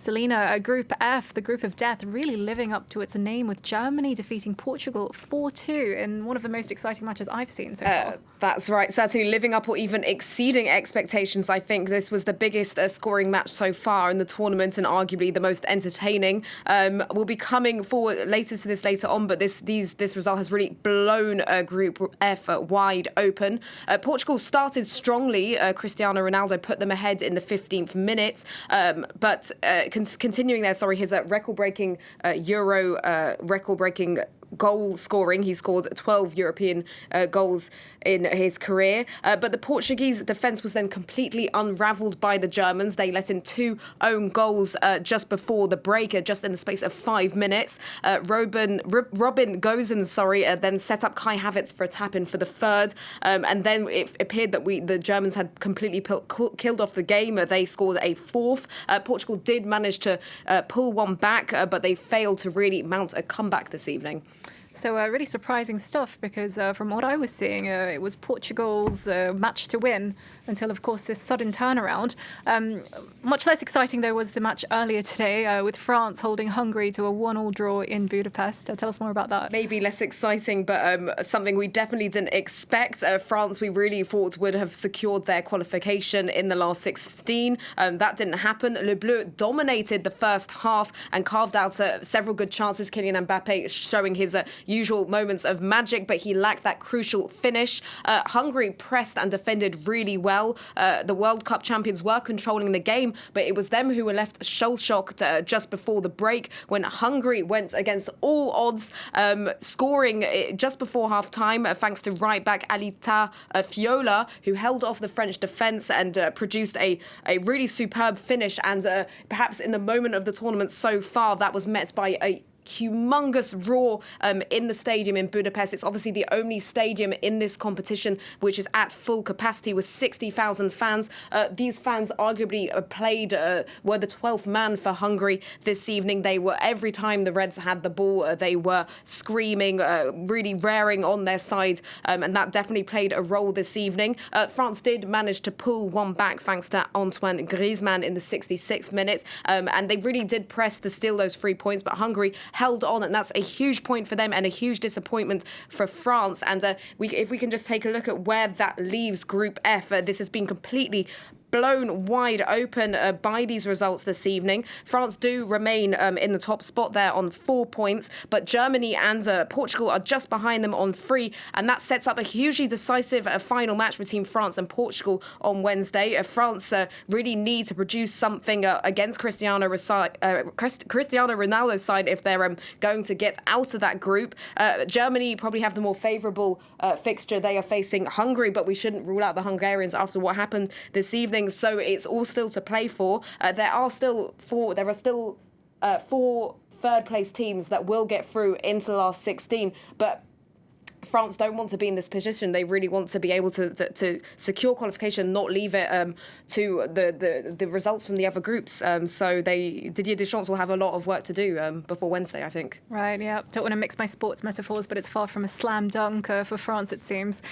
Selina, Group F, the group of death, really living up to its name with Germany defeating Portugal 4-2 in one of the most exciting matches I've seen so far. That's right. Certainly living up or even exceeding expectations. I think this was the biggest scoring match so far in the tournament and arguably the most entertaining. We'll be coming forward later to this later on, but this result has really blown Group F wide open. Portugal started strongly. Cristiano Ronaldo put them ahead in the 15th minute, but continuing there, his record-breaking record-breaking goal scoring. He scored 12 European goals in his career. But the Portuguese defence was then completely unravelled by the Germans. They let in 2 own goals just before the break, just in the space of 5 minutes. Robin Gosens, then set up Kai Havertz for a tap-in for the third. And then it appeared that the Germans had completely killed off the game. They scored a 4th. Portugal did manage to pull one back, but they failed to really mount a comeback this evening. So really surprising stuff because from what I was seeing, it was Portugal's match to win until, of course, this sudden turnaround. Much less exciting, though, was the match earlier today with France holding Hungary to a 1-1 draw in Budapest. Tell us more about that. Maybe less exciting, but something we definitely didn't expect. France, we really thought would have secured their qualification in the last 16. That didn't happen. Le Bleu dominated the first half and carved out several good chances. Kylian Mbappe showing his usual moments of magic, but he lacked that crucial finish. Hungary pressed and defended really well. The World Cup champions were controlling the game, but it was them who were left shell-shocked just before the break when Hungary went against all odds, scoring just before half-time thanks to right-back Alita Fiola, who held off the French defence and produced a really superb finish. And perhaps in the moment of the tournament so far, that was met by a humongous roar in the stadium in Budapest. It's obviously the only stadium in this competition which is at full capacity with 60,000 fans. These fans arguably were the 12th man for Hungary this evening. They were, every time the Reds had the ball, they were screaming, really raring on their side, and that definitely played a role this evening. France did manage to pull one back thanks to Antoine Griezmann in the 66th minute, and they really did press to steal those 3 points, but Hungary held on, and that's a huge point for them and a huge disappointment for France. And if we can just take a look at where that leaves Group F, this has been completely blown wide open by these results this evening. France do remain in the top spot there on 4 points, but Germany and Portugal are just behind them on 3, and that sets up a hugely decisive final match between France and Portugal on Wednesday. France really need to produce something against Cristiano Ronaldo's side if they're going to get out of that group. Germany probably have the more favourable fixture. They are facing Hungary, but we shouldn't rule out the Hungarians after what happened this evening. So it's all still to play for. There are still 4 third-place teams that will get through into the last 16, but France don't want to be in this position. They really want to be able to secure qualification, not leave it to the results from the other groups. So Didier Deschamps will have a lot of work to do before Wednesday, I think. Right, yeah. Don't want to mix my sports metaphors, but it's far from a slam dunk for France, it seems.